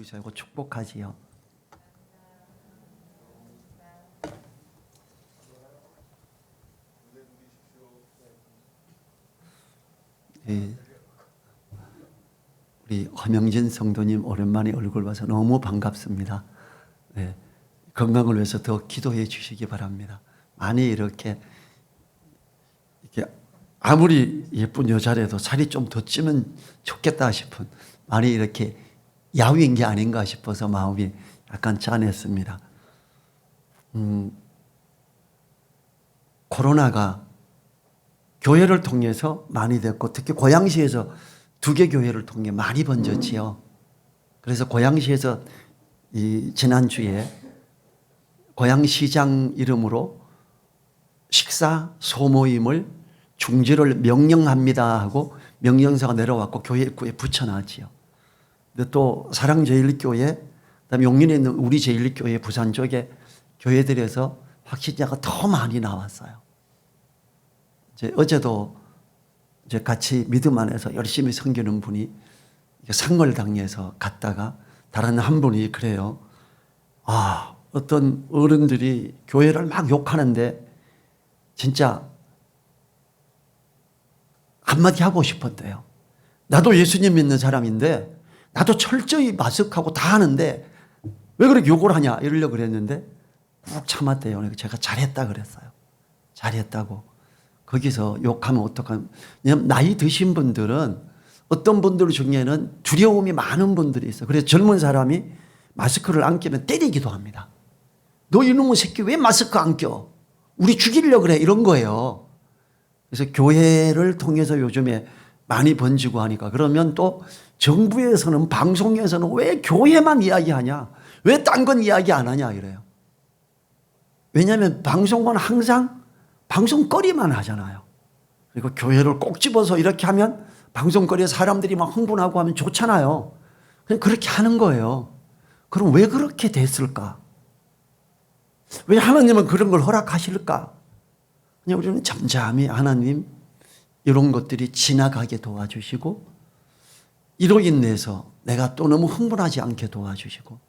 부르셔고 축복하지요. 예. 우리 허명진 성도님 오랜만에 얼굴 봐서 너무 반갑습니다. 네. 건강을 위해서 더 기도해 주시기 바랍니다. 많이 이렇게 아무리 예쁜 여자라도 살이 좀 더 찌면 좋겠다 싶은, 많이 이렇게 야위인 게 아닌가 싶어서 마음이 약간 짠했습니다. 코로나가 교회를 통해서 많이 됐고, 특히 고양시에서 2개 교회를 통해 많이 번졌지요. 그래서 고양시에서 지난주에 고양시장 이름으로 식사 소모임을 중지를 명령합니다 하고 명령서가 내려왔고 교회 입구에 붙여놨지요. 근데 또 사랑제일교회, 그다음에 용인에 있는 우리 제일교회 부산 쪽에 교회들에서 확진자가 더 많이 나왔어요. 어제도 이제 같이 믿음 안에서 열심히 섬기는 분이 상을 당해서 갔다가 다른 한 분이 그래요. 어떤 어른들이 교회를 막 욕하는데 진짜 한마디 하고 싶었대요. 나도 예수님 믿는 사람인데 나도 철저히 마스크하고 다 하는데 왜 그렇게 욕을 하냐 이러려고 그랬는데 꾹 참았대요. 제가 잘했다 그랬어요. 잘했다고. 거기서 욕하면 어떡하면, 나이 드신 분들은 어떤 분들 중에는 두려움이 많은 분들이 있어요. 그래서 젊은 사람이 마스크를 안 끼면 때리기도 합니다. 너 이놈의 새끼 왜 마스크 안 껴? 우리 죽이려고 그래. 이런 거예요. 그래서 교회를 통해서 요즘에 많이 번지고 하니까, 그러면 또 정부에서는, 방송에서는 왜 교회만 이야기하냐? 왜 딴 건 이야기 안 하냐 이래요. 왜냐하면 방송은 항상 방송거리만 하잖아요. 그리고 교회를 꼭 집어서 이렇게 하면 방송거리에 사람들이 막 흥분하고 하면 좋잖아요. 그냥 그렇게 하는 거예요. 그럼 왜 그렇게 됐을까? 왜 하나님은 그런 걸 허락하실까? 그냥 우리는 잠잠히 하나님 이런 것들이 지나가게 도와주시고, 이로 인해서 내가 또 너무 흥분하지 않게 도와주시고,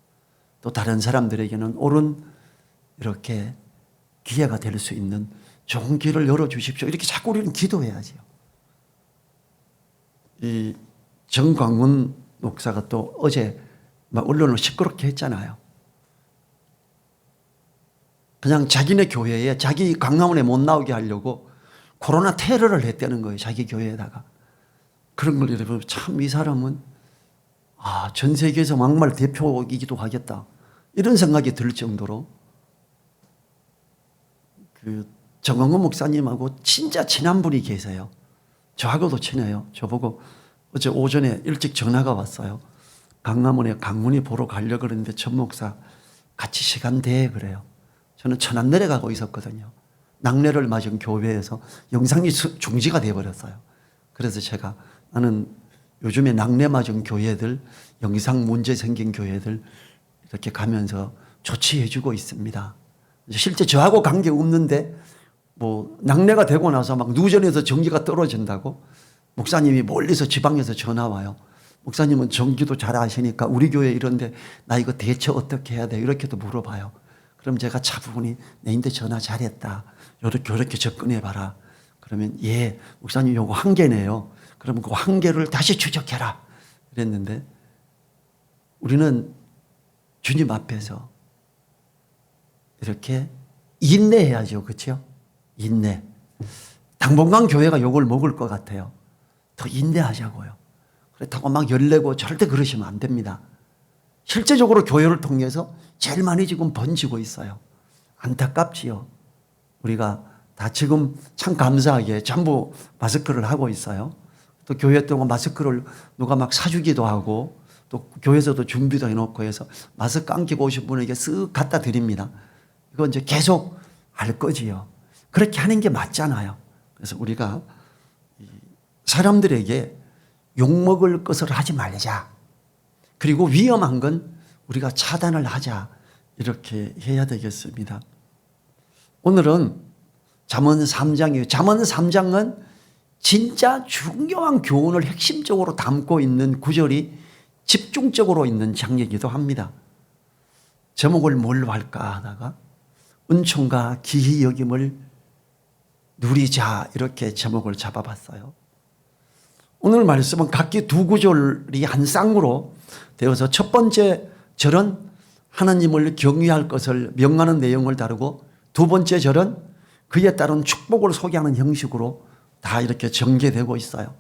또 다른 사람들에게는 옳은 이렇게 기회가 될 수 있는 좋은 길을 열어주십시오. 이렇게 자꾸 우리는 기도해야지요. 이 정광훈 목사가 또 어제 막 언론을 시끄럽게 했잖아요. 그냥 자기네 교회에, 자기 강남원에 못 나오게 하려고 코로나 테러를 했다는 거예요. 자기 교회에다가. 그런 걸 여러분, 참 이 사람은 전 세계에서 막말 대표이기도 하겠다, 이런 생각이 들 정도로 정광훈 목사님하고 진짜 친한 분이 계세요. 저하고도 친해요. 저보고 어제 오전에 일찍 전화가 왔어요. 강남원에 강문이 보러 가려고 그러는데 전 목사 같이 시간 돼 그래요. 저는 천안 내려가고 있었거든요. 낙뢰를 맞은 교회에서 영상이 중지가 돼버렸어요. 그래서 제가, 나는 요즘에 낙뢰 맞은 교회들, 영상 문제 생긴 교회들 이렇게 가면서 조치해주고 있습니다. 실제 저하고 관계 없는데 낙뢰가 되고 나서 막 누전에서 전기가 떨어진다고 목사님이 멀리서 지방에서 전화 와요. 목사님은 전기도 잘 아시니까 우리 교회 이런데 나 이거 대처 어떻게 해야 돼? 이렇게도 물어봐요. 그럼 제가 차분히 내인데 전화 잘했다, 이렇게 접근해 봐라. 그러면 예, 목사님 요거 한 개네요. 그러면 그 한 개를 다시 추적해라 이랬는데, 우리는 주님 앞에서 이렇게 인내해야죠. 그렇죠? 인내. 당분간 교회가 욕을 먹을 것 같아요. 더 인내하자고요. 그렇다고 막 열내고 절대 그러시면 안 됩니다. 실제적으로 교회를 통해서 제일 많이 지금 번지고 있어요. 안타깝지요. 우리가 다 지금 참 감사하게 전부 마스크를 하고 있어요. 또 교회 동안 마스크를 누가 막 사주기도 하고, 또 교회에서도 준비도 해놓고 해서 마스크 안 끼고 오신 분에게 쓱 갖다 드립니다. 이거 이제 계속 할 거지요. 그렇게 하는 게 맞잖아요. 그래서 우리가 사람들에게 욕먹을 것을 하지 말자. 그리고 위험한 건 우리가 차단을 하자. 이렇게 해야 되겠습니다. 오늘은 잠언 3장이에요. 잠언 3장은 진짜 중요한 교훈을 핵심적으로 담고 있는 구절이 집중적으로 있는 장이기도 합니다. 제목을 뭘로 할까 하다가 은총과 기히 여김을 누리자 이렇게 제목을 잡아봤어요. 오늘 말씀은 각기 두 구절이 한 쌍으로 되어서 첫 번째 절은 하나님을 경외할 것을 명하는 내용을 다루고 두 번째 절은 그에 따른 축복을 소개하는 형식으로 다 이렇게 전개되고 있어요.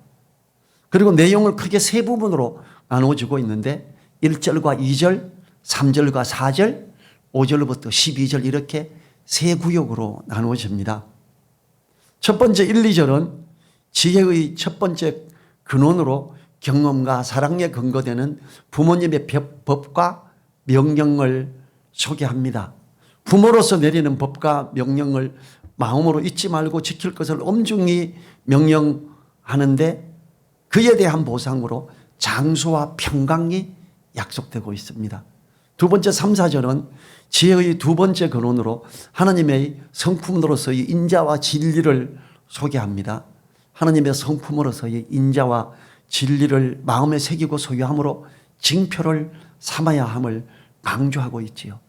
그리고 내용을 크게 세 부분으로 나누어지고 있는데 1절과 2절, 3절과 4절, 5절부터 12절 이렇게 세 구역으로 나누어집니다. 첫 번째 1, 2절은 지혜의 첫 번째 근원으로 경험과 사랑에 근거되는 부모님의 법과 명령을 소개합니다. 부모로서 내리는 법과 명령을 마음으로 잊지 말고 지킬 것을 엄중히 명령하는데 그에 대한 보상으로 장수와 평강이 약속되고 있습니다. 두 번째 3, 4절은 지혜의 두 번째 근원으로 하나님의 성품으로서의 인자와 진리를 소개합니다. 하나님의 성품으로서의 인자와 진리를 마음에 새기고 소유함으로 징표를 삼아야 함을 강조하고 있지요.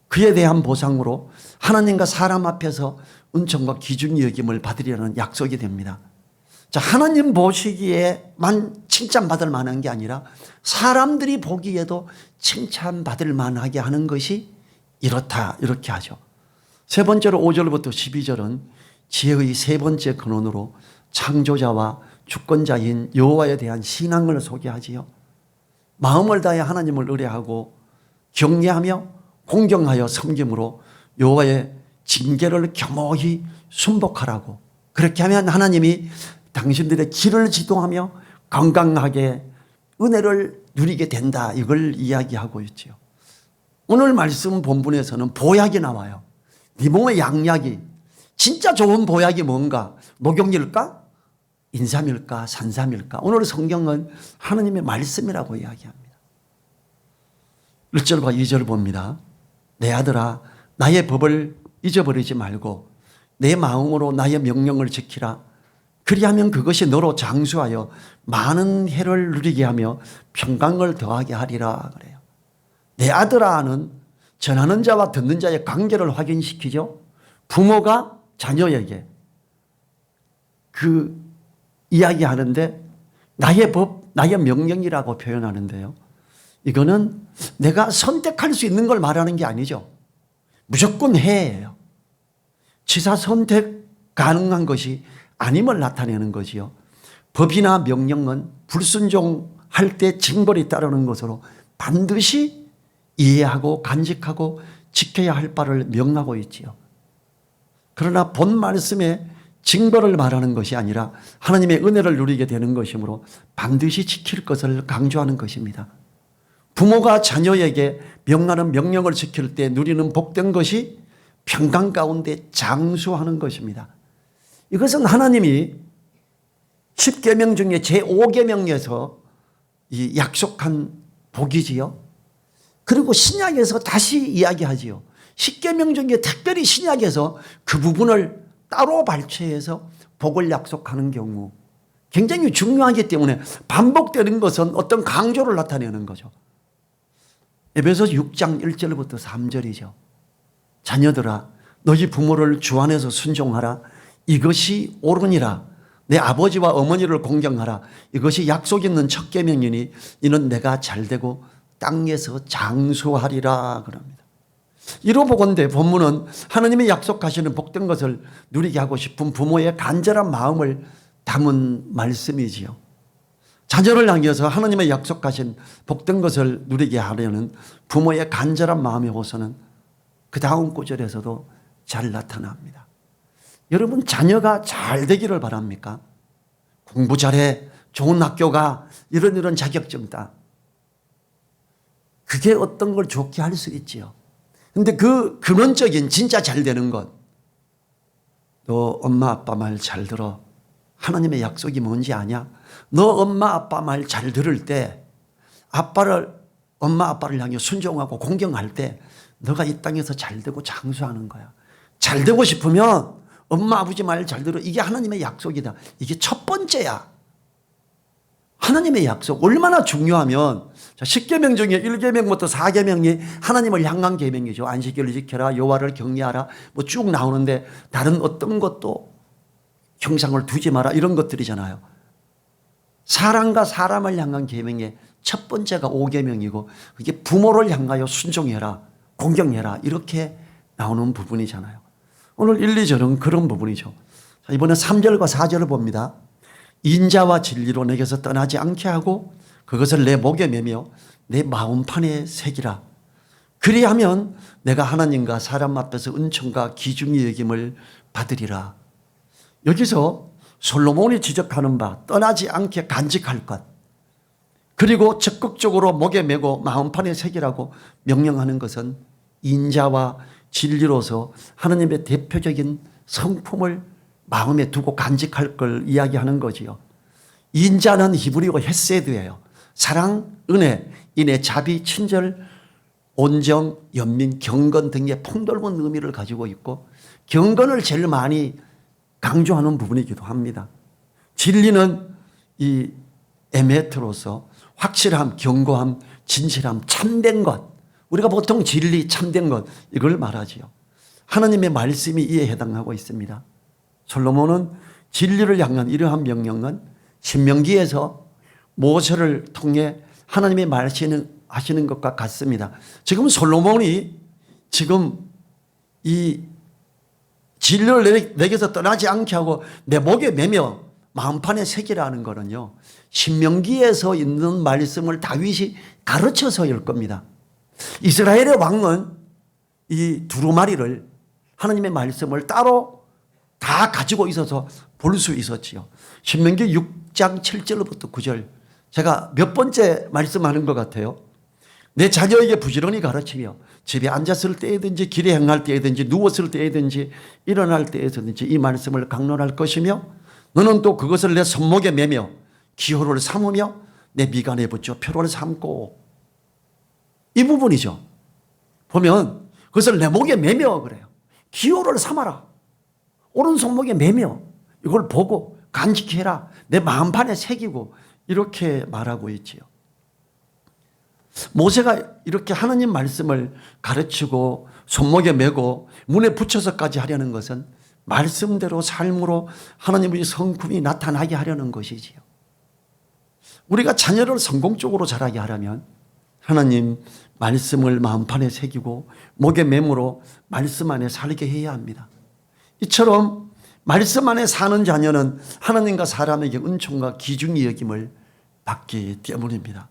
그에 대한 보상으로 하나님과 사람 앞에서 은총과 기준이 여김을 받으리라는 약속이 됩니다. 자, 하나님 보시기에만 칭찬받을 만한 게 아니라 사람들이 보기에도 칭찬받을 만하게 하는 것이 이렇다 이렇게 하죠. 세 번째로 5절부터 12절은 지혜의 세 번째 근원으로 창조자와 주권자인 여호와에 대한 신앙을 소개하지요. 마음을 다해 하나님을 의뢰하고 경외하며 공경하여 섬김으로 여호와의 징계를 겸허히 순복하라고. 그렇게 하면 하나님이 당신들의 길을 지도하며 건강하게 은혜를 누리게 된다. 이걸 이야기하고 있죠. 오늘 말씀 본문에서는 보약이 나와요. 네 몸의 양약이 진짜 좋은 보약이 뭔가? 녹용일까? 인삼일까? 산삼일까? 오늘 성경은 하나님의 말씀이라고 이야기합니다. 1절과 2절 봅니다. 내 아들아 나의 법을 잊어버리지 말고 내 마음으로 나의 명령을 지키라. 그리하면 그것이 너로 장수하여 많은 해를 누리게 하며 평강을 더하게 하리라 그래요. 내 아들아는 전하는 자와 듣는 자의 관계를 확인시키죠. 부모가 자녀에게 그 이야기하는데 나의 법, 나의 명령이라고 표현하는데요. 이거는 내가 선택할 수 있는 걸 말하는 게 아니죠. 무조건 해예요. 취사 선택 가능한 것이 아님을 나타내는 거지요. 법이나 명령은 불순종할 때 징벌이 따르는 것으로 반드시 이해하고 간직하고 지켜야 할 바를 명하고 있지요. 그러나 본 말씀에 징벌을 말하는 것이 아니라 하나님의 은혜를 누리게 되는 것이므로 반드시 지킬 것을 강조하는 것입니다. 부모가 자녀에게 명하는 명령을 지킬 때 누리는 복된 것이 평강 가운데 장수하는 것입니다. 이것은 하나님이 10계명 중에 제5계명에서 이 약속한 복이지요. 그리고 신약에서 다시 이야기하지요. 10계명 중에 특별히 신약에서 그 부분을 따로 발췌해서 복을 약속하는 경우 굉장히 중요하기 때문에 반복되는 것은 어떤 강조를 나타내는 거죠. 에베소서 6장 1절부터 3절이죠. 자녀들아 너희 부모를 주 안에서 순종하라. 이것이 옳으니라. 내 아버지와 어머니를 공경하라. 이것이 약속 있는 첫 계명이니 이는 내가 잘되고 땅에서 장수하리라 그럽니다. 이로 보건대 본문은 하나님이 약속하시는 복된 것을 누리게 하고 싶은 부모의 간절한 마음을 담은 말씀이지요. 자녀를 향해서 하나님의 약속하신 복된 것을 누리게 하려는 부모의 간절한 마음의 호소는 그 다음 구절에서도 잘 나타납니다. 여러분 자녀가 잘 되기를 바랍니까? 공부 잘해, 좋은 학교 가, 이런 자격증 따. 그게 어떤 걸 좋게 할 수 있지요. 근데 그 근원적인 진짜 잘 되는 것, 너 엄마 아빠 말 잘 들어. 하나님의 약속이 뭔지 아냐? 너 엄마 아빠 말 잘 들을 때 엄마 아빠를 향해 순종하고 공경할 때 너가 이 땅에서 잘 되고 장수하는 거야. 잘 되고 싶으면 엄마 아버지 말 잘 들어. 이게 하나님의 약속이다. 이게 첫 번째야. 하나님의 약속 얼마나 중요하면 10계명 중에 1계명부터 4계명이 하나님을 향한 계명이죠. 안식일을 지켜라, 여호와를 경외하라 뭐 쭉 나오는데 다른 어떤 것도 형상을 두지 마라 이런 것들이잖아요. 사람과 사람을 향한 계명의 첫 번째가 5계명이고 그게 부모를 향하여 순종해라, 공경해라 이렇게 나오는 부분이잖아요. 오늘 1, 2절은 그런 부분이죠. 이번에 3절과 4절을 봅니다. 인자와 진리로 내게서 떠나지 않게 하고 그것을 내 목에 매며 내 마음판에 새기라. 그리하면 내가 하나님과 사람 앞에서 은총과 기중이 여김을 받으리라. 여기서 솔로몬이 지적하는 바 떠나지 않게 간직할 것 그리고 적극적으로 목에 메고 마음판에 새기라고 명령하는 것은 인자와 진리로서 하나님의 대표적인 성품을 마음에 두고 간직할 걸 이야기하는 거지요. 인자는 히브리어 헤세드예요. 사랑, 은혜, 인애, 자비, 친절, 온정, 연민, 경건 등의 풍넓은 의미를 가지고 있고 경건을 제일 많이 강조하는 부분이기도 합니다. 진리는 이 에메트로서 확실함, 견고함, 진실함, 참된 것. 우리가 보통 진리, 참된 것 이걸 말하지요. 하나님의 말씀이 이에 해당하고 있습니다. 솔로몬은 진리를 향한 이러한 명령은 신명기에서 모세를 통해 하나님의 말씀하시는 것과 같습니다. 지금 솔로몬이 지금 이 진리를 내게서 떠나지 않게 하고 내 목에 매며 마음판에 새기라는 거는요. 신명기에서 있는 말씀을 다윗이 가르쳐서일 겁니다. 이스라엘의 왕은 이 두루마리를 하나님의 말씀을 따로 다 가지고 있어서 볼 수 있었지요. 신명기 6장 7절부터 9절 제가 몇 번째 말씀하는 것 같아요. 내 자녀에게 부지런히 가르치며 집에 앉았을 때든지 길에 행할 때든지 누웠을 때든지 일어날 때에든지 이 말씀을 강론할 것이며 너는 또 그것을 내 손목에 매며 기호를 삼으며 내 미간에 붙여 표를 삼고 이 부분이죠. 보면 그것을 내 목에 매며 그래요. 기호를 삼아라. 오른손목에 매며 이걸 보고 간직해라. 내 마음판에 새기고 이렇게 말하고 있지요. 모세가 이렇게 하나님 말씀을 가르치고 손목에 메고 문에 붙여서까지 하려는 것은 말씀대로 삶으로 하나님의 성품이 나타나게 하려는 것이지요. 우리가 자녀를 성공적으로 자라게 하려면 하나님 말씀을 마음판에 새기고 목에 매므로 말씀 안에 살게 해야 합니다. 이처럼 말씀 안에 사는 자녀는 하나님과 사람에게 은총과 기중이 여김을 받기 때문입니다.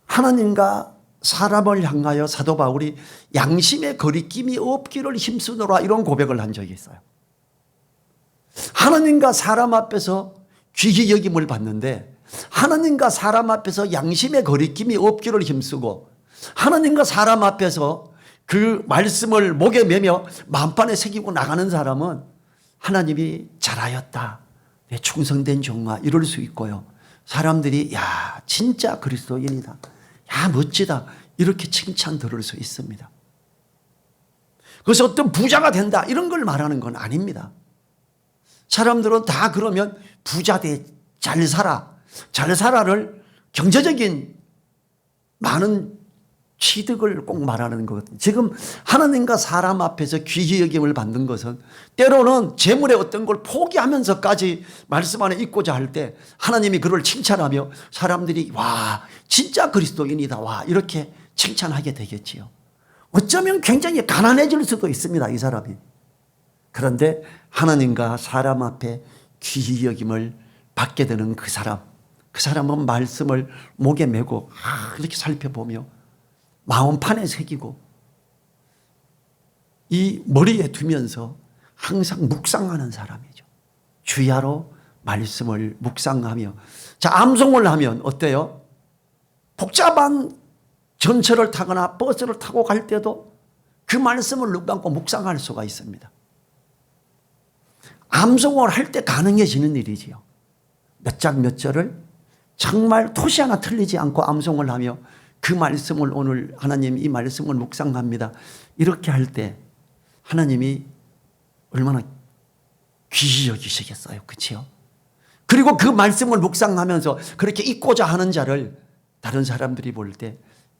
하나님과 사람을 향하여 사도 바울이 양심의 거리낌이 없기를 힘쓰노라 이런 고백을 한 적이 있어요. 하나님과 사람 앞에서 귀히 여김을 받는데 하나님과 사람 앞에서 양심의 거리낌이 없기를 힘쓰고 하나님과 사람 앞에서 그 말씀을 목에 매며 마음판에 새기고 나가는 사람은 하나님이 잘하였다. 내 충성된 종아 이럴 수 있고요. 사람들이 야 진짜 그리스도인이다. 야 멋지다. 이렇게 칭찬 들을 수 있습니다. 그래서 어떤 부자가 된다 이런 걸 말하는 건 아닙니다. 사람들은 다 그러면 부자 돼 잘 살아. 잘 살아를 경제적인 많은 취득을 꼭 말하는 것 같아요. 지금 하나님과 사람 앞에서 귀히 여김을 받는 것은 때로는 재물의 어떤 걸 포기하면서까지 말씀 안에 있고자 할 때 하나님이 그를 칭찬하며 사람들이 와 진짜 그리스도인이다 와 이렇게 칭찬하게 되겠지요. 어쩌면 굉장히 가난해질 수도 있습니다. 이 사람이. 그런데 하나님과 사람 앞에 귀히 여김을 받게 되는 그 사람은 말씀을 목에 메고 이렇게 살펴보며 마음판에 새기고 이 머리에 두면서 항상 묵상하는 사람이죠. 주야로 말씀을 묵상하며 자 암송을 하면 어때요? 복잡한 전철을 타거나 버스를 타고 갈 때도 그 말씀을 눈 감고 묵상할 수가 있습니다. 암송을 할 때 가능해지는 일이지요. 몇 장 몇 절을 정말 토시 하나 틀리지 않고 암송을 하며 그 말씀을 오늘 하나님 이 말씀을 묵상합니다. 이렇게 할 때 하나님이 얼마나 귀히 여기시겠어요. 그렇죠? 그리고 그 말씀을 묵상하면서 그렇게 잊고자 하는 자를 다른 사람들이 볼 때,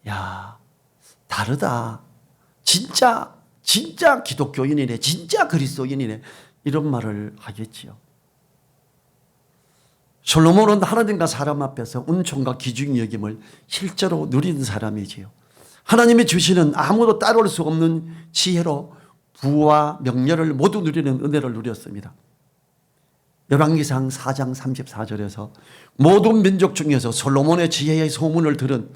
야, 다르다. 진짜 기독교인이네. 진짜 그리스도인이네. 이런 말을 하겠지요. 솔로몬은 하나님과 사람 앞에서 은총과 귀중히 여김을 실제로 누린 사람이지요. 하나님이 주시는 아무도 따라올 수 없는 지혜로 부와 명예를 모두 누리는 은혜를 누렸습니다. 열왕기상 4장 34절에서 모든 민족 중에서 솔로몬의 지혜의 소문을 들은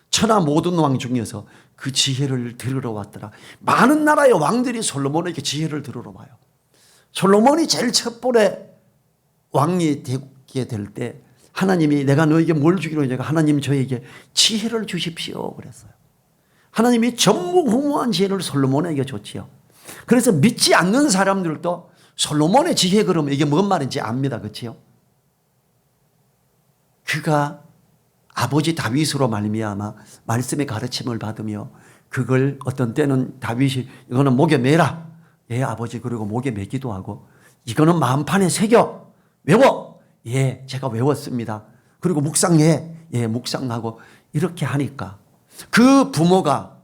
천하 모든 왕 중에서 그 지혜를 들으러 왔더라. 많은 나라의 왕들이 솔로몬에게 지혜를 들으러 와요. 솔로몬이 제일 첫번에 왕이 되게 될 때 하나님이 내가 너에게 뭘 주기로 했냐고 하나님 저에게 지혜를 주십시오 그랬어요. 하나님이 전무후무한 지혜를 솔로몬에게 줬지요. 그래서 믿지 않는 사람들도 솔로몬의 지혜 그러면 이게 뭔 말인지 압니다. 그렇지요? 그가 아버지 다윗으로 말미암아 말씀의 가르침을 받으며 그걸 어떤 때는 다윗이 이거는 목에 매라. 예 아버지. 그리고 목에 매기도 하고 이거는 마음판에 새겨 외워. 예 제가 외웠습니다. 그리고 묵상해. 예 묵상하고 이렇게 하니까 그 부모가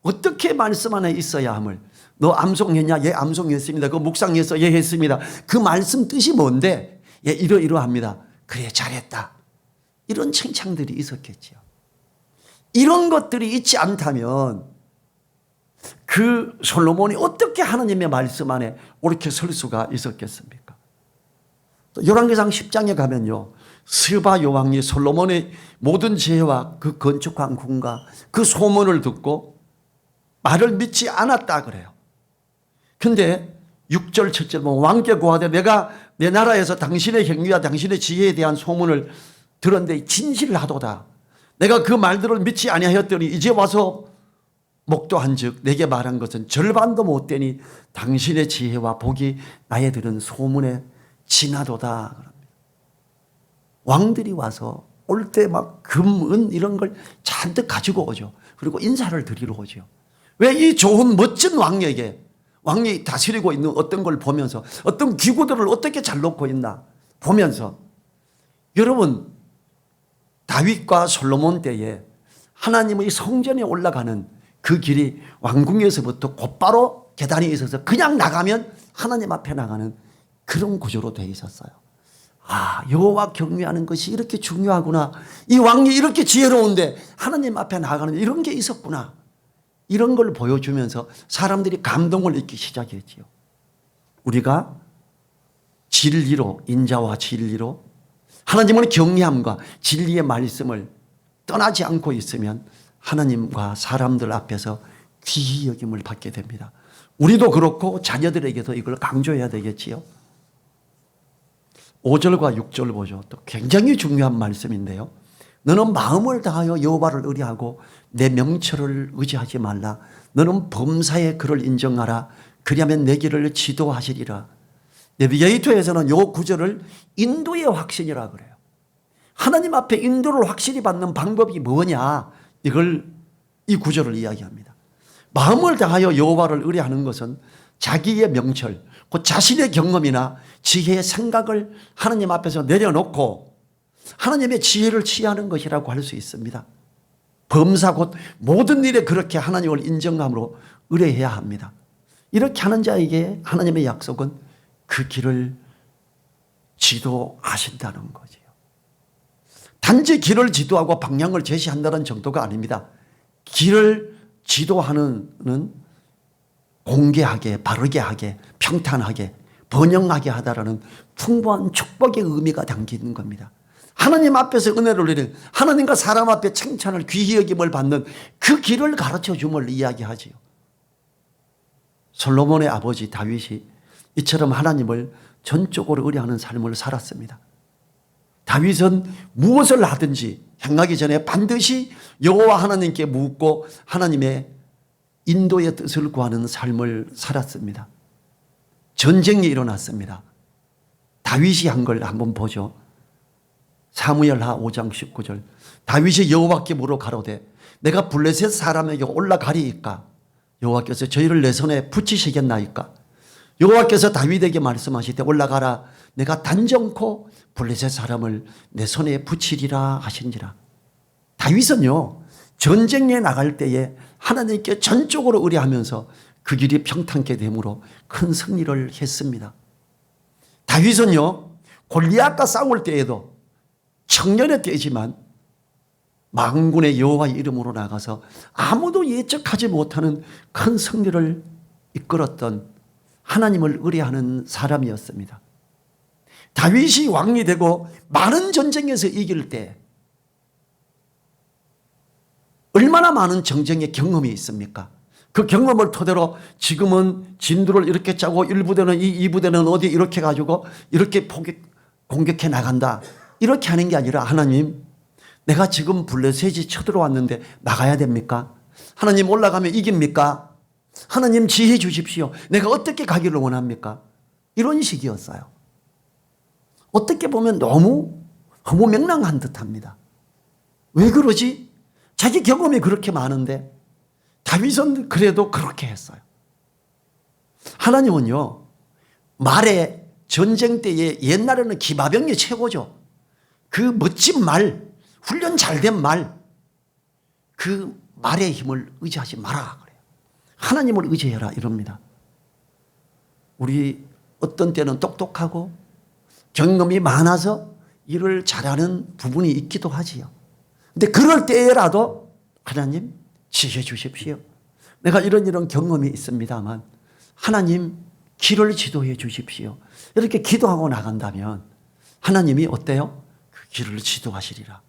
어떻게 말씀 안에 있어야 함을 너 암송했냐? 예 암송했습니다. 그 묵상했어? 예 했습니다. 그 말씀 뜻이 뭔데? 예 이러이러합니다. 그래 잘했다. 이런 칭찬들이 있었겠죠. 이런 것들이 있지 않다면 그 솔로몬이 어떻게 하나님의 말씀 안에 옳게 설 수가 있었겠습니까? 열왕기상 10장에 가면요. 스바 여왕이 솔로몬의 모든 지혜와 그 건축한 궁과 그 소문을 듣고 말을 믿지 않았다 그래요. 근데 6절 7절 보면 왕께 고하되 내가 내 나라에서 당신의 행위와 당신의 지혜에 대한 소문을 들었는데 진실하도다. 내가 그 말들을 믿지 아니하였더니 이제 와서 목도한즉 내게 말한 것은 절반도 못되니 당신의 지혜와 복이 나에 들은 소문에 지나도다. 왕들이 와서 올 때 막 금, 은 이런 걸 잔뜩 가지고 오죠. 그리고 인사를 드리러 오죠. 왜 이 좋은 멋진 왕에게 왕이 다스리고 있는 어떤 걸 보면서 어떤 기구들을 어떻게 잘 놓고 있나 보면서 여러분 다윗과 솔로몬 때에 하나님의 성전에 올라가는 그 길이 왕궁에서부터 곧바로 계단이 있어서 그냥 나가면 하나님 앞에 나가는 그런 구조로 되어 있었어요. 아, 여호와 경외하는 것이 이렇게 중요하구나. 이 왕이 이렇게 지혜로운데 하나님 앞에 나가는 이런 게 있었구나. 이런 걸 보여주면서 사람들이 감동을 잊기 시작했지요. 우리가 진리로 인자와 진리로 하나님의 경외함과 진리의 말씀을 떠나지 않고 있으면 하나님과 사람들 앞에서 귀히 여김을 받게 됩니다. 우리도 그렇고 자녀들에게도 이걸 강조해야 되겠지요. 5절과 6절 보죠. 또 굉장히 중요한 말씀인데요. 너는 마음을 다하여 여호와를 의뢰하고 내 명철을 의지하지 말라. 너는 범사에 그를 인정하라. 그리하면 내 길을 지도하시리라. 내비게이터에서는 요 구절을 인도의 확신이라 그래요. 하나님 앞에 인도를 확실히 받는 방법이 뭐냐? 이 구절을 이야기합니다. 마음을 다하여 여호와를 의뢰하는 것은 자기의 명철, 그 자신의 경험이나 지혜의 생각을 하나님 앞에서 내려놓고 하나님의 지혜를 취하는 것이라고 할 수 있습니다. 범사 곧 모든 일에 그렇게 하나님을 인정함으로 의뢰해야 합니다. 이렇게 하는 자에게 하나님의 약속은 그 길을 지도하신다는 거지요. 단지 길을 지도하고 방향을 제시한다는 정도가 아닙니다. 길을 지도하는 공개하게, 바르게 하게, 평탄하게, 번영하게 하다라는 풍부한 축복의 의미가 담기는 겁니다. 하나님 앞에서 은혜를 누리는 하나님과 사람 앞에 칭찬을 귀히 여김을 받는 그 길을 가르쳐 줌을 이야기하지요. 솔로몬의 아버지 다윗이 이처럼 하나님을 전적으로 의뢰하는 삶을 살았습니다. 다윗은 무엇을 하든지 행하기 전에 반드시 여호와 하나님께 묻고 하나님의 인도의 뜻을 구하는 삶을 살았습니다. 전쟁이 일어났습니다. 다윗이 한 걸 한번 보죠. 사무엘하 5장 19절 다윗이 여호와께 물어 가로되 내가 블레셋 사람에게 올라가리이까 여호와께서 저희를 내 손에 붙이시겠나이까 여호와께서 다윗에게 말씀하실 때 올라가라 내가 단정코 블레셋 사람을 내 손에 붙이리라 하신지라. 다윗은요 전쟁에 나갈 때에 하나님께 전적으로 의뢰하면서 그 길이 평탄케 되므로 큰 승리를 했습니다. 다윗은요 골리앗과 싸울 때에도 청년의 때지만 만군의 여호와의 이름으로 나가서 아무도 예측하지 못하는 큰 승리를 이끌었던 하나님을 의뢰하는 사람이었습니다. 다윗이 왕이 되고 많은 전쟁에서 이길 때 얼마나 많은 전쟁의 경험이 있습니까? 그 경험을 토대로 지금은 진두를 이렇게 짜고 1부대는 2부대는 어디 이렇게 가지고 이렇게 공격해 나간다. 이렇게 하는 게 아니라 하나님 내가 지금 블레셋이 쳐들어왔는데 나가야 됩니까? 하나님 올라가면 이깁니까? 하나님 지혜 주십시오. 내가 어떻게 가기를 원합니까? 이런 식이었어요. 어떻게 보면 너무 허무맹랑한 듯합니다. 왜 그러지? 자기 경험이 그렇게 많은데 다윗은 그래도 그렇게 했어요. 하나님은요 말에 전쟁 때에 옛날에는 기마병이 최고죠. 그 멋진 말, 훈련 잘된 말, 그 말의 힘을 의지하지 마라 그래요. 하나님을 의지해라 이럽니다. 우리 어떤 때는 똑똑하고 경험이 많아서 일을 잘하는 부분이 있기도 하지요. 근데 그럴 때라도 하나님 지혜 주십시오. 내가 이런 경험이 있습니다만 하나님 길을 지도해 주십시오. 이렇게 기도하고 나간다면 하나님이 어때요? 그 길을 지도하시리라.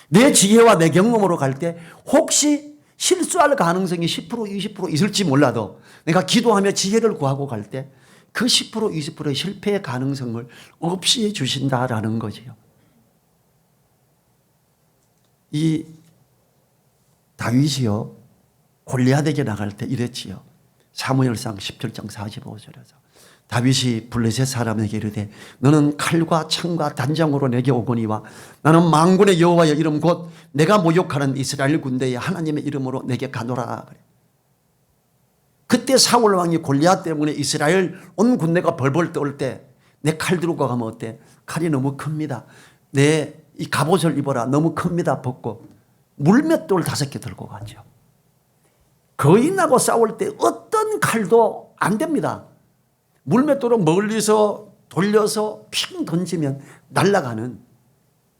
내 지혜와 내 경험으로 갈 때 혹시 실수할 가능성이 10% 20% 있을지 몰라도 내가 기도하며 지혜를 구하고 갈 때 그 10% 20%의 실패의 가능성을 없이 주신다라는 거지요. 이 다윗이요 골리앗에게 나갈 때 이랬지요. 사무엘상 17장 45절에서 다윗이 블레셋 사람에게 이르되 너는 칼과 창과 단장으로 내게 오거니와 나는 만군의 여호와의 이름 곧 내가 모욕하는 이스라엘 군대의 하나님의 이름으로 내게 가노라. 그때 사울 왕이 골리앗 때문에 이스라엘 온 군대가 벌벌 떨 때 내 칼 들고 가면 어때? 칼이 너무 큽니다. 내 이 갑옷을 입어라. 너무 큽니다. 벗고 물맷돌 5개 들고 갔죠. 거인하고 싸울 때 어떤 칼도 안 됩니다. 물맷돌은 멀리서 돌려서 핑 던지면 날아가는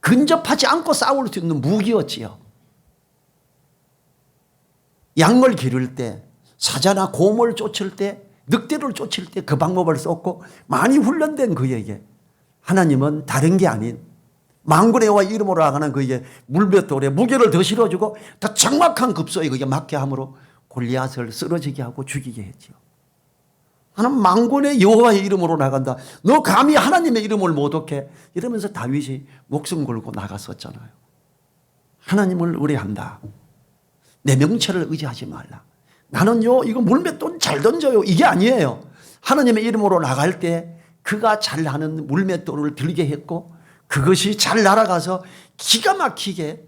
근접하지 않고 싸울 수 있는 무기였지요. 양을 기를 때 사자나 곰을 쫓을 때 늑대를 쫓을 때 그 방법을 썼고 많이 훈련된 그에게 하나님은 다른 게 아닌 만군의 여호와 이름으로 나가는 그에게 물맷돌에 무게를 더 실어주고 더 정확한 급소에 그게 맞게 함으로 골리앗을 쓰러지게 하고 죽이게 했죠. 나는 만군의 여호와의 이름으로 나간다. 너 감히 하나님의 이름을 모독해. 이러면서 다윗이 목숨 걸고 나갔었잖아요. 하나님을 의뢰한다. 내 명체를 의지하지 말라. 나는요 이거 물맷돌 잘 던져요. 이게 아니에요. 하나님의 이름으로 나갈 때 그가 잘하는 물맷돌을 들게 했고 그것이 잘 날아가서 기가 막히게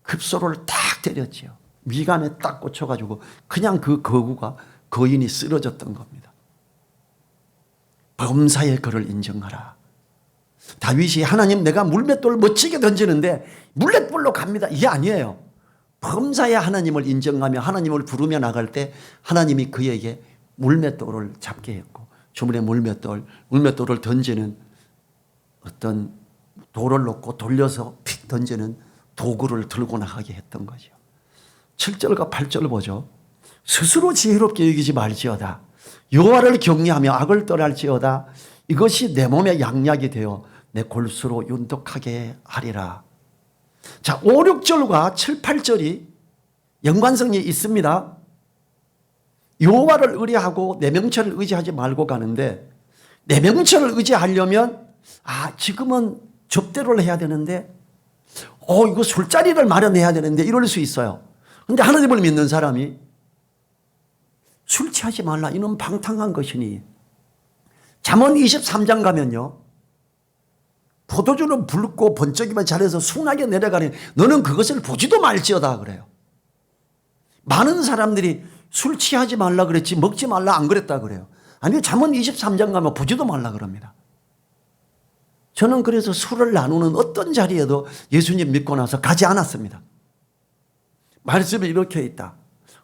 급소를 딱 때렸죠. 미간에 딱 꽂혀가지고 그냥 그 거인이 쓰러졌던 겁니다. 범사의 그를 인정하라. 다윗이 하나님 내가 물맷돌을 멋지게 던지는데 물맷돌로 갑니다. 이게 아니에요. 범사의 하나님을 인정하며 하나님을 부르며 나갈 때 하나님이 그에게 물맷돌을 잡게 했고 주문의 물맷돌을 던지는 어떤 돌을 놓고 돌려서 픽 던지는 도구를 들고 나가게 했던 거죠. 7절과 8절 보죠. 스스로 지혜롭게 여기지 말지어다. 여호와를 경외하며 악을 떠날지어다. 이것이 내 몸의 양약이 되어 내 골수로 윤덕하게 하리라. 자, 5, 6절과 7, 8절이 연관성이 있습니다. 여호와를 의뢰하고 내 명철을 의지하지 말고 가는데 내 명철을 의지하려면 지금은 접대를 해야 되는데 이거 술자리를 마련해야 되는데 이럴 수 있어요. 그런데 하나님을 믿는 사람이 술 취하지 말라. 이는 방탕한 것이니. 잠언 23장 가면요. 포도주는 붉고 번쩍이면 잘해서 순하게 내려가니 너는 그것을 보지도 말지어다 그래요. 많은 사람들이 술 취하지 말라 그랬지 먹지 말라 안 그랬다 그래요. 아니 잠언 23장 가면 보지도 말라 그럽니다. 저는 그래서 술을 나누는 어떤 자리에도 예수님 믿고 나서 가지 않았습니다. 말씀에 이렇게 있다.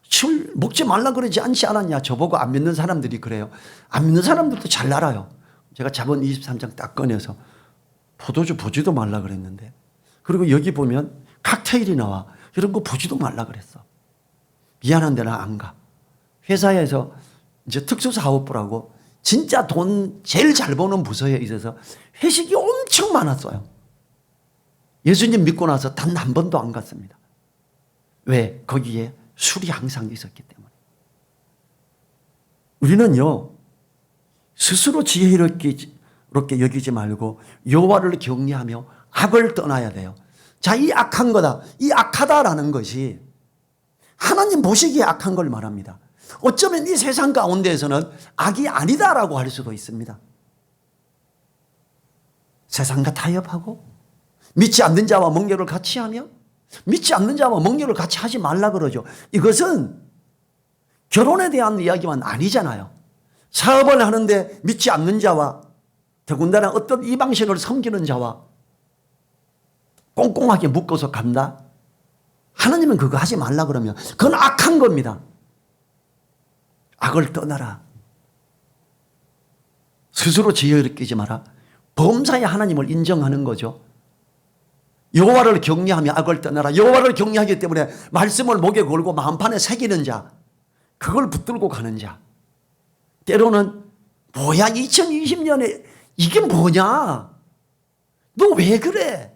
술 먹지 말라 그러지 않지 않았냐. 저보고 안 믿는 사람들이 그래요. 안 믿는 사람들도 잘 알아요. 제가 잠언 23장 딱 꺼내서 포도주 보지도 말라 그랬는데, 그리고 여기 보면 칵테일이 나와. 이런 거 보지도 말라 그랬어. 미안한데 나 안 가. 회사에서 이제 특수사업부라고 진짜 돈 제일 잘 버는 부서에 있어서 회식이 엄청 많았어요. 예수님 믿고 나서 단 한 번도 안 갔습니다. 왜? 거기에 술이 항상 있었기 때문에. 우리는요, 스스로 지혜롭게 여기지 말고 여호와를 경외하며 악을 떠나야 돼요. 자, 이 악한 거다. 이 악하다라는 것이 하나님 보시기에 악한 걸 말합니다. 어쩌면 이 세상 가운데에서는 악이 아니다라고 할 수도 있습니다. 세상과 타협하고 믿지 않는 자와盟約을 같이 하며, 믿지 않는 자와盟約을 같이 하지 말라 그러죠. 이것은 결혼에 대한 이야기만 아니잖아요. 사업을 하는데 믿지 않는 자와 더군다나 어떤 이방신을 섬기는 자와 꽁꽁하게 묶어서 간다? 하나님은 그거 하지 말라 그러면 그건 악한 겁니다. 악을 떠나라. 스스로 지혜를 끼지 마라. 범사에 하나님을 인정하는 거죠. 여호와를 경외하며 악을 떠나라. 여호와를 경외하기 때문에 말씀을 목에 걸고 마음판에 새기는 자, 그걸 붙들고 가는 자. 때로는 뭐야 2020년에 이게 뭐냐? 너 왜 그래?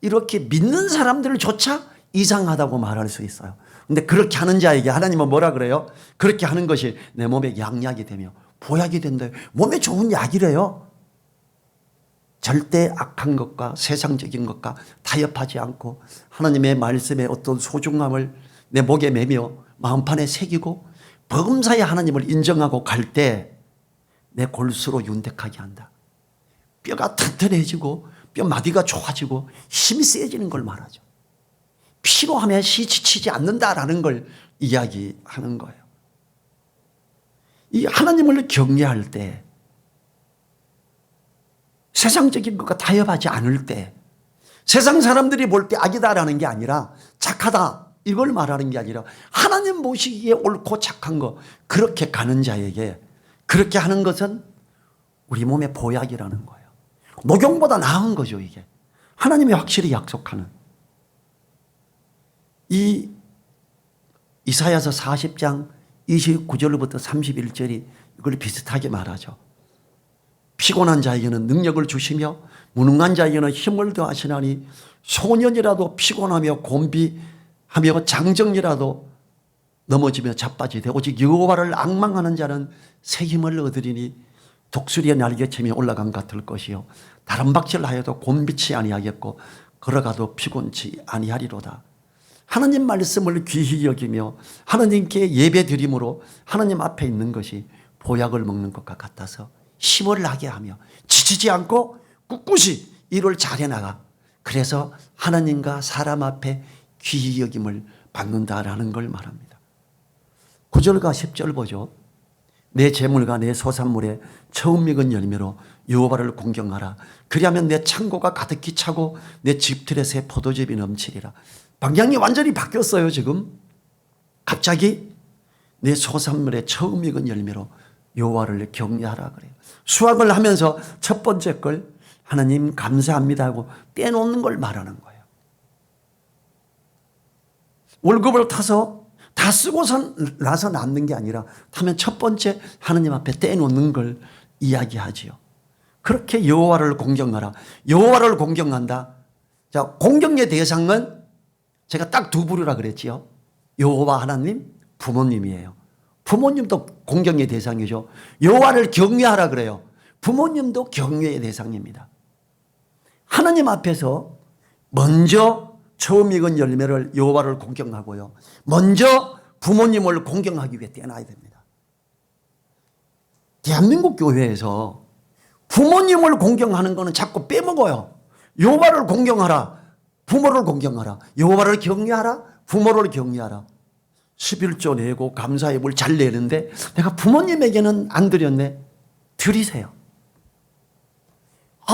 이렇게 믿는 사람들조차 이상하다고 말할 수 있어요. 근데 그렇게 하는 자에게 하나님은 뭐라 그래요? 그렇게 하는 것이 내 몸에 양약이 되며 보약이 된대요. 몸에 좋은 약이래요. 절대 악한 것과 세상적인 것과 타협하지 않고 하나님의 말씀에 어떤 소중함을 내 목에 매며 마음판에 새기고 범사에 하나님을 인정하고 갈 때 내 골수로 윤택하게 한다. 뼈가 튼튼해지고 뼈 마디가 좋아지고 힘이 세지는 걸 말하죠. 피로하면 시 지치지 않는다라는 걸 이야기하는 거예요. 이 하나님을 경외할 때, 세상적인 것과 타협하지 않을 때, 세상 사람들이 볼 때 악이다라는 게 아니라 착하다 이걸 말하는 게 아니라 하나님 보시기에 옳고 착한 거, 그렇게 가는 자에게 그렇게 하는 것은 우리 몸의 보약이라는 거예요. 녹용보다 나은 거죠. 이게 하나님이 확실히 약속하는 이 이사야서 40장 29절부터 31절이 이걸 비슷하게 말하죠. 피곤한 자에게는 능력을 주시며 무능한 자에게는 힘을 더하시나니 소년이라도 피곤하며 곤비하며 장정이라도 넘어지며 자빠지되 오직 여호와를 앙망하는 자는 새 힘을 얻으리니 독수리의 날개침이 올라간 같을 것이요 다른 박질하여도 곤비치 아니하겠고 걸어가도 피곤치 아니하리로다. 하나님 말씀을 귀히 여기며 하나님께 예배 드림으로 하나님 앞에 있는 것이 보약을 먹는 것과 같아서 힘을 나게 하며 지치지 않고 꿋꿋이 일을 잘해 나가. 그래서 하나님과 사람 앞에 귀히 여김을 받는다라는 걸 말합니다. 9절과 10절 보죠. 내 재물과 내 소산물에 처음 익은 열매로 여호와를 공경하라. 그리하면 내 창고가 가득히 차고 내 집틀에 새 포도즙이 넘치리라. 방향이 완전히 바뀌었어요. 지금 갑자기 내 소산물에 처음 익은 열매로 여호와를 경외하라 그래요. 수확을 하면서 첫 번째 걸 하나님 감사합니다 하고 떼놓는 걸 말하는 거예요. 월급을 타서 다 쓰고 나서 남는 게 아니라 타면 첫 번째 하나님 앞에 떼놓는 걸 이야기하지요. 그렇게 여호와를 공경하라. 여호와를 공경한다. 자, 공경의 대상은 제가 딱 두 부류라 그랬지요. 여호와 하나님, 부모님이에요. 부모님도 공경의 대상이죠. 여호와를 경외하라 그래요. 부모님도 경외의 대상입니다. 하나님 앞에서 먼저 처음 익은 열매를 여호와를 공경하고요. 먼저 부모님을 공경하기 위해 떼놔야 됩니다. 대한민국 교회에서 부모님을 공경하는 거는 자꾸 빼먹어요. 여호와를 공경하라. 부모를 공경하라. 여호와를 경외하라. 부모를 경외하라. 11조 내고 감사예물 잘 내는데 내가 부모님에게는 안 드렸네. 드리세요.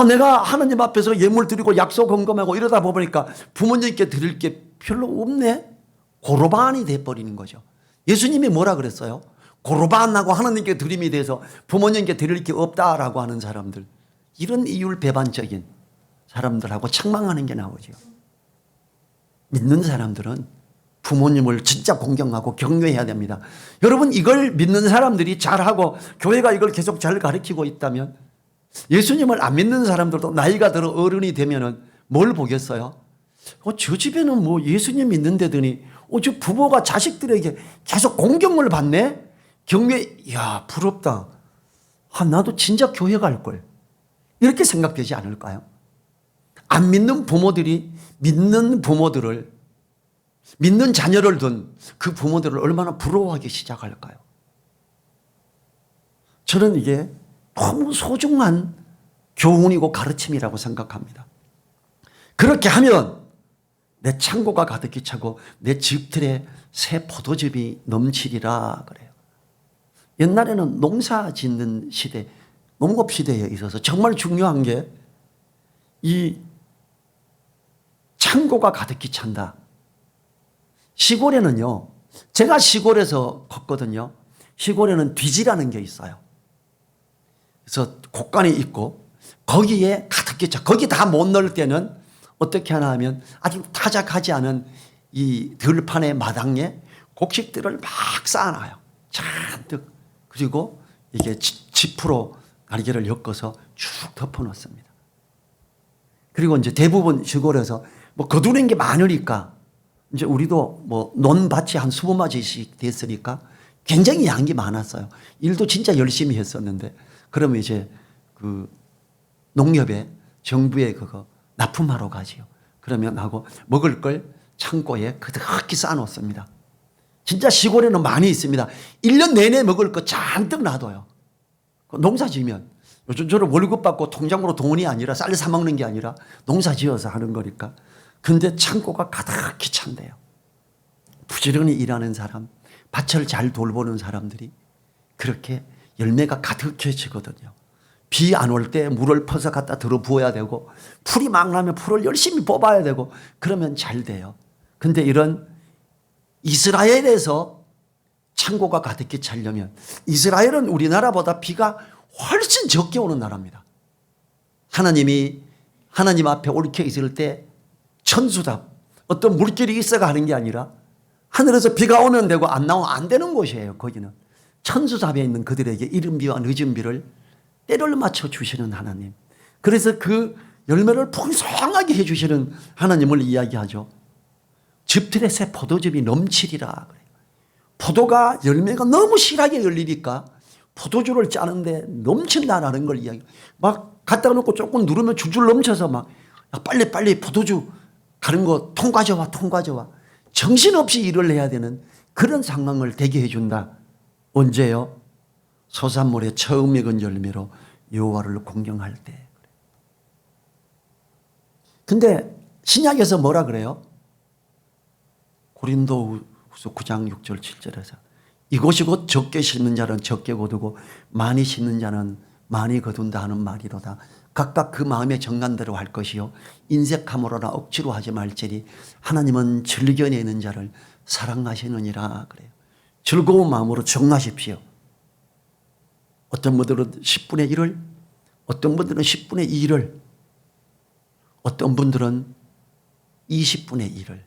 내가 하나님 앞에서 예물 드리고 약속 헌금하고 이러다 보니까 부모님께 드릴 게 별로 없네. 고로반이 돼버리는 거죠. 예수님이 뭐라 그랬어요? 고로반하고 하나님께 드림이 돼서 부모님께 드릴 게 없다라고 하는 사람들, 이런 이율배반적인 사람들하고 책망하는 게 나오죠. 믿는 사람들은 부모님을 진짜 공경하고 경외해야 됩니다. 여러분, 이걸 믿는 사람들이 잘하고 교회가 이걸 계속 잘 가르치고 있다면, 예수님을 안 믿는 사람들도 나이가 들어 어른이 되면은 뭘 보겠어요? 저 집에는 뭐 예수님 믿는데더니 저 부모가 자식들에게 계속 공경을 받네? 경외, 이야, 부럽다. 나도 진짜 교회 갈 걸. 이렇게 생각되지 않을까요? 안 믿는 부모들이 믿는 부모들을, 믿는 자녀를 둔 그 부모들을 얼마나 부러워하기 시작할까요? 저는 이게 너무 소중한 교훈이고 가르침이라고 생각합니다. 그렇게 하면 내 창고가 가득히 차고 내 집들에 새 포도즙이 넘치리라 그래요. 옛날에는 농사 짓는 시대, 농업 시대에 있어서 정말 중요한 게 이 창고가 가득히 찬다. 시골에는요, 제가 시골에서 컸거든요. 시골에는 뒤지라는 게 있어요. 그래서 곳간이 있고 거기에 가득히 차. 거기 다 못 넣을 때는 어떻게 하나 하면 아직 타작하지 않은 이 들판의 마당에 곡식들을 막 쌓아놔요. 잔뜩. 그리고 이게 지프로 날개를 엮어서 쭉 덮어놓습니다. 그리고 이제 대부분 시골에서 뭐 거두는 게 많으니까 이제 우리도 뭐 논밭이 한 20마디씩 됐으니까 굉장히 양이 많았어요. 일도 진짜 열심히 했었는데, 그러면 이제 그 농협에, 정부에 그거 납품하러 가지요. 그러면 하고 먹을 걸 창고에 그득히 쌓아놓습니다. 진짜 시골에는 많이 있습니다. 1년 내내 먹을 거 잔뜩 놔둬요. 농사 지면. 요즘처럼 월급 받고 통장으로 돈이 아니라 쌀 사 먹는 게 아니라 농사 지어서 하는 거니까. 근데 창고가 가득히 찬대요. 부지런히 일하는 사람, 밭을 잘 돌보는 사람들이 그렇게 열매가 가득해지거든요. 비 안 올 때 물을 퍼서 갖다 들어 부어야 되고, 풀이 막 나면 풀을 열심히 뽑아야 되고, 그러면 잘 돼요. 근데 이런 이스라엘에서 창고가 가득히 차려면, 이스라엘은 우리나라보다 비가 훨씬 적게 오는 나라입니다. 하나님이 하나님 앞에 옳게 있을 때 천수답, 어떤 물길이 있어가 하는 게 아니라 하늘에서 비가 오면 되고 안 나오면 안 되는 곳이에요. 거기는 천수답에 있는 그들에게 이른 비와 늦은 비를 때를 맞춰 주시는 하나님. 그래서 그 열매를 풍성하게 해주시는 하나님을 이야기하죠. 집들의 새 포도즙이 넘치리라 그래요. 포도가 열매가 너무 실하게 열리니까 포도주를 짜는데 넘친다라는 걸 이야기. 막 갖다 놓고 조금 누르면 줄줄 넘쳐서 막 빨리 포도주 가는 거 통과져와. 정신없이 일을 해야 되는 그런 상황을 되게 해준다. 언제요? 소산물에 처음 익은 열매로 여호와를 공경할 때. 근데 신약에서 뭐라 그래요? 고린도후서 9장 6절 7절에서 이것이 곧 적게 심는 자는 적게 거두고 많이 심는 자는 많이 거둔다 하는 말이로다. 각각 그 마음의 정간대로 할 것이요 인색함으로나 억지로 하지 말지니 하나님은 즐겨내는 자를 사랑하시느니라 그래요. 즐거운 마음으로 정하십시오. 어떤 분들은 10분의 1을, 어떤 분들은 10분의 2를, 어떤 분들은 20분의 1을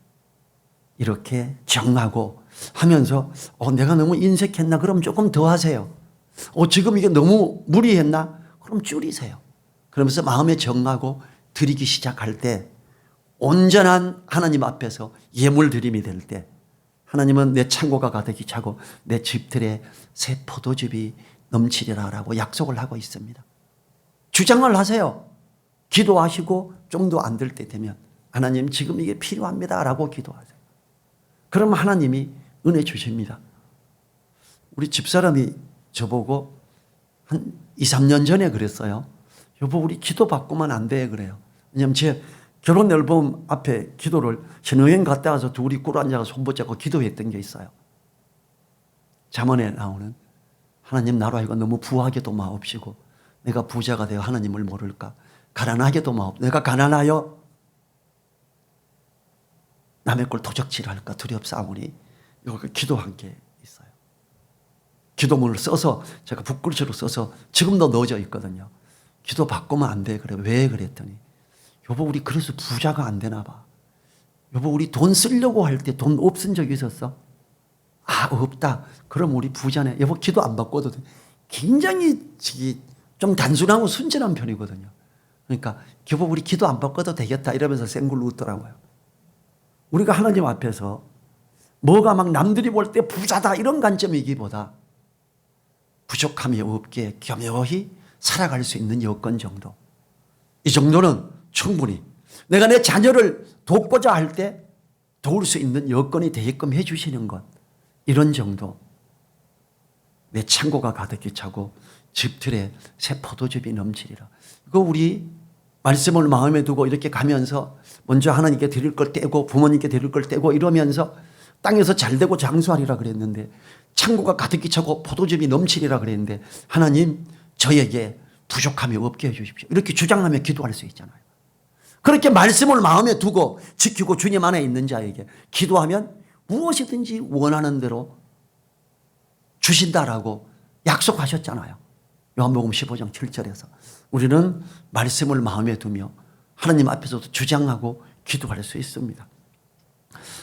이렇게 정하고 하면서 내가 너무 인색했나? 그럼 조금 더 하세요. 지금 이게 너무 무리했나? 그럼 줄이세요. 그러면서 마음에 정하고 드리기 시작할 때 온전한 하나님 앞에서 예물 드림이 될 때 하나님은 내 창고가 가득히 차고 내 집들에 새 포도즙이 넘치리라 라고 약속을 하고 있습니다. 주장을 하세요. 기도하시고 좀 더 안 될 때 되면 하나님 지금 이게 필요합니다 라고 기도하세요. 그럼 하나님이 은혜 주십니다. 우리 집사람이 저보고 한 2, 3년 전에 그랬어요. 여보 우리 기도 받고만 안 돼 그래요. 왜냐하면 제 결혼 앨범 앞에 기도를 신혼여행 갔다 와서 둘이 꿇어 앉아서 손 붙잡고 기도했던 게 있어요. 잠언에 나오는 하나님 나로 하여금 너무 부하게도 마옵시고 내가 부자가 되어 하나님을 모를까. 가난하게도 마옵. 내가 가난하여 남의 꼴 도적질할까 두렵사오니 이거 기도한 게 있어요. 기도문을 써서 제가 붓글씨로 써서 지금도 넣어져 있거든요. 기도 바꾸면 안 돼. 그래. 왜 그랬더니 여보 우리 그래서 부자가 안 되나 봐. 여보 우리 돈 쓰려고 할 때 돈 없은 적이 있었어? 아 없다. 그럼 우리 부자네. 여보 기도 안 바꿔도 돼. 굉장히 좀 단순하고 순진한 편이거든요. 그러니까 여보 우리 기도 안 바꿔도 되겠다 이러면서 쌩굴로 웃더라고요. 우리가 하나님 앞에서 뭐가 막 남들이 볼 때 부자다 이런 관점이기보다 부족함이 없게 겸허히 살아갈 수 있는 여건 정도. 이 정도는 충분히 내가 내 자녀를 돕고자 할 때 도울 수 있는 여건이 되게끔 해 주시는 것. 이런 정도. 내 창고가 가득히 차고 집틀에 새 포도즙이 넘치리라. 이거 우리 말씀을 마음에 두고 이렇게 가면서 먼저 하나님께 드릴 걸 떼고 부모님께 드릴 걸 떼고 이러면서 땅에서 잘되고 장수하리라 그랬는데 창고가 가득히 차고 포도즙이 넘치리라 그랬는데 하나님 저에게 부족함이 없게 해 주십시오. 이렇게 주장하며 기도할 수 있잖아요. 그렇게 말씀을 마음에 두고 지키고 주님 안에 있는 자에게 기도하면 무엇이든지 원하는 대로 주신다라고 약속하셨잖아요. 요한복음 15장 7절에서 우리는 말씀을 마음에 두며 하나님 앞에서도 주장하고 기도할 수 있습니다.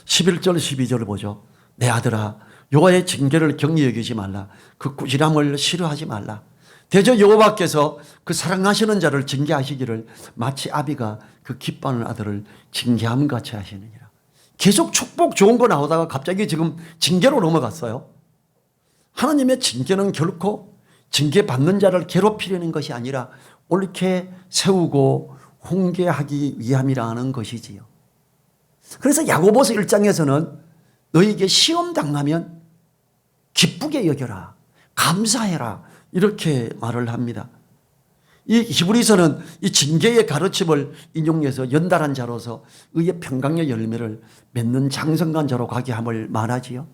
11절 12절을 보죠. 내 아들아 여호와의 징계를 경히 여기지 말라. 그 꾸지람을 싫어하지 말라. 대저 여호와께서 그 사랑하시는 자를 징계하시기를 마치 아비가 그 기뻐하는 아들을 징계함 같이 하시느니라. 계속 축복 좋은 거 나오다가 갑자기 지금 징계로 넘어갔어요. 하나님의 징계는 결코 징계받는 자를 괴롭히려는 것이 아니라 옳게 세우고 훈계하기 위함이라는 것이지요. 그래서 야고보서 1장에서는 너에게 시험 당하면 기쁘게 여겨라. 감사해라. 이렇게 말을 합니다. 이 히브리서는 이 징계의 가르침을 인용해서 연달한 자로서 의의 평강의 열매를 맺는 장성한 자로 가게 함을 말하지요.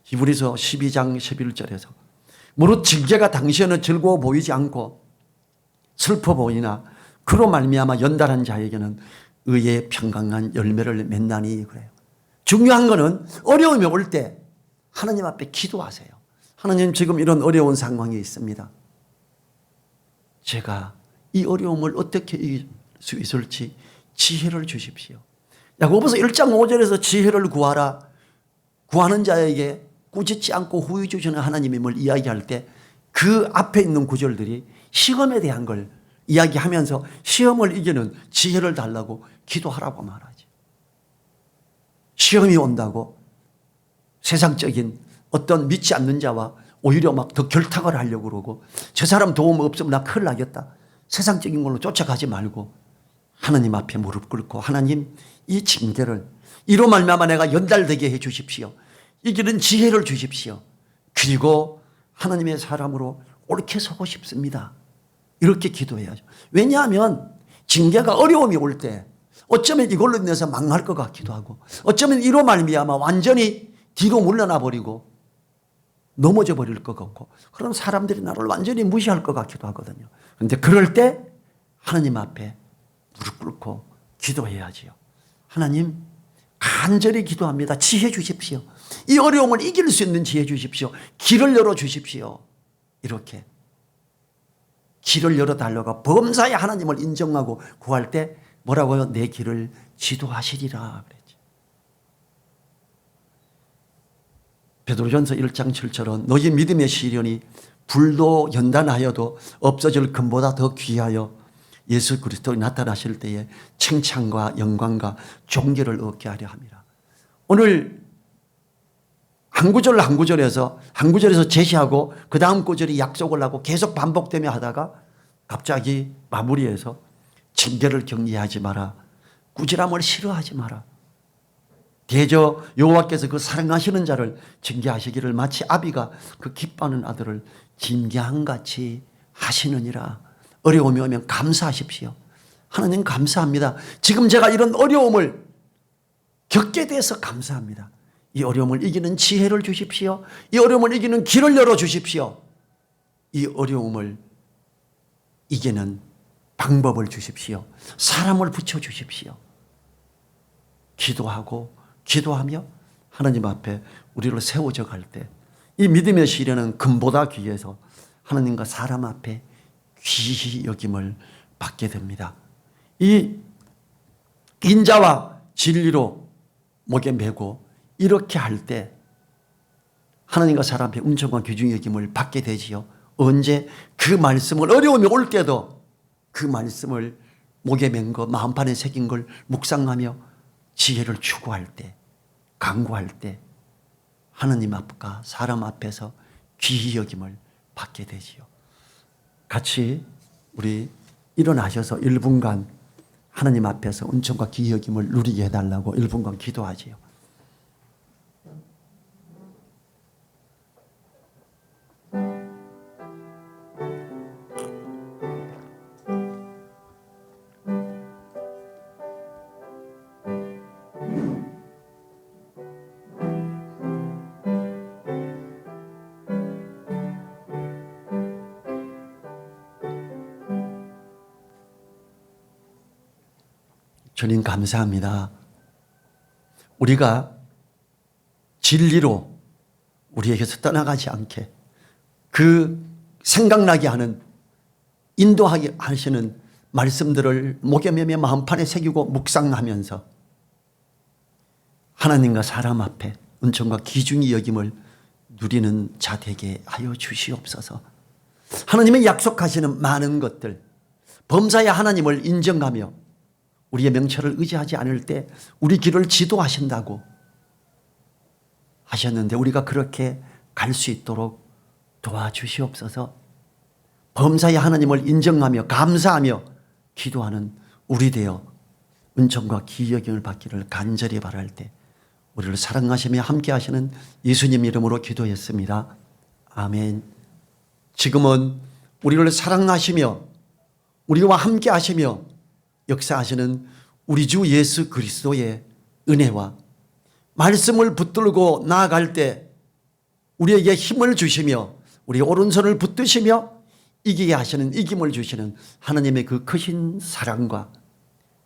히브리서 12장 11절에서 무릇 징계가 당시에는 즐거워 보이지 않고 슬퍼 보이나 그로 말미암아 연달한 자에게는 의의 평강한 열매를 맺나니 그래요. 중요한 거는 어려움이 올 때 하나님 앞에 기도하세요. 하나님 지금 이런 어려운 상황이 있습니다. 제가 이 어려움을 어떻게 이길 수 있을지 지혜를 주십시오. 야고보서 1장 5절에서 지혜를 구하라. 구하는 자에게 꾸짖지 않고 후히 주시는 하나님임을 이야기할 때 그 앞에 있는 구절들이 시험에 대한 걸 이야기하면서 시험을 이기는 지혜를 달라고 기도하라고 말하지. 시험이 온다고 세상적인 어떤 믿지 않는 자와 오히려 막 더 결탁을 하려고 그러고 저 사람 도움 없으면 나 큰일 나겠다. 세상적인 걸로 쫓아가지 말고 하나님 앞에 무릎 꿇고 하나님 이 징계를 이로 말미암아 내가 연달되게 해 주십시오. 이기는 지혜를 주십시오. 그리고 하나님의 사람으로 옳게 서고 싶습니다. 이렇게 기도해야죠. 왜냐하면 징계가 어려움이 올 때 어쩌면 이걸로 인해서 망할 것 같기도 하고 어쩌면 이로 말미암아 완전히 뒤로 물러나 버리고 넘어져 버릴 것 같고 그런 사람들이 나를 완전히 무시할 것 같기도 하거든요. 그런데 그럴 때 하나님 앞에 무릎 꿇고 기도해야지요. 하나님 간절히 기도합니다. 지혜 주십시오. 이 어려움을 이길 수 있는 지혜 주십시오. 길을 열어 주십시오. 이렇게 길을 열어달라고 범사에 하나님을 인정하고 구할 때 뭐라고요? 내 길을 지도하시리라 그랬죠. 베드로전서 1장 7절은 너희 믿음의 시련이 불도 연단하여도 없어질 금보다 더 귀하여 예수 그리스도에 나타나실 때에 칭찬과 영광과 존귀를 얻게 하려 합니다. 오늘 한 구절 한 구절에서 제시하고 그 다음 구절이 약속을 하고 계속 반복되며 하다가 갑자기 마무리해서 징계를 경계하지 마라. 꾸지람을 싫어하지 마라. 대저 여호와께서 그 사랑하시는 자를 징계하시기를 마치 아비가 그 기뻐하는 아들을 징계한 같이 하시느니라. 어려움이 오면 감사하십시오. 하나님 감사합니다. 지금 제가 이런 어려움을 겪게 돼서 감사합니다. 이 어려움을 이기는 지혜를 주십시오. 이 어려움을 이기는 길을 열어주십시오. 이 어려움을 이기는 방법을 주십시오. 사람을 붙여주십시오. 기도하며 하나님 앞에 우리를 세워져 갈 때 이 믿음의 시련은 금보다 귀해서 하나님과 사람 앞에 귀히 여김을 받게 됩니다. 이 인자와 진리로 목에 메고 이렇게 할 때 하나님과 사람 앞에 은총과 귀중히 여김을 받게 되지요. 언제? 그 말씀을 어려움이 올 때도 그 말씀을 목에 맨 거 마음판에 새긴 걸 묵상하며 지혜를 추구할 때, 강구할 때 하나님 앞과 사람 앞에서 귀히 여김을 받게 되지요. 같이 우리 일어나셔서 1분간 하나님 앞에서 은총과 귀히 여김을 누리게 해달라고 1분간 기도하지요. 주님 감사합니다. 우리가 진리로 우리에게서 떠나가지 않게 그 생각나게 하는 인도하게 하시는 말씀들을 목에 매며 마음판에 새기고 묵상하면서 하나님과 사람 앞에 은총과 귀중히 여김을 누리는 자 되게 하여 주시옵소서. 하나님의 약속하시는 많은 것들, 범사의 하나님을 인정하며 우리의 명철을 의지하지 않을 때 우리 길을 지도하신다고 하셨는데 우리가 그렇게 갈 수 있도록 도와주시옵소서. 범사의 하나님을 인정하며 감사하며 기도하는 우리 되어 은총과 귀히 여김을 받기를 간절히 바랄 때 우리를 사랑하시며 함께 하시는 예수님 이름으로 기도했습니다. 아멘. 지금은 우리를 사랑하시며 우리와 함께 하시며 역사하시는 우리 주 예수 그리스도의 은혜와 말씀을 붙들고 나아갈 때 우리에게 힘을 주시며 우리 오른손을 붙드시며 이기게 하시는 이김을 주시는 하나님의 그 크신 사랑과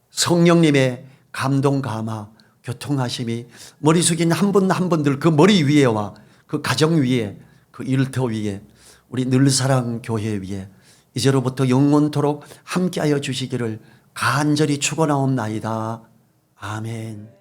성령님의 감동 감화 교통하심이 머리 숙인 한 분 한 분들 그 머리 위에와 그 가정 위에 그 일터 위에 우리 늘사랑 교회 위에 이제로부터 영원토록 함께하여 주시기를 간절히 축원하옵나이다. 아멘.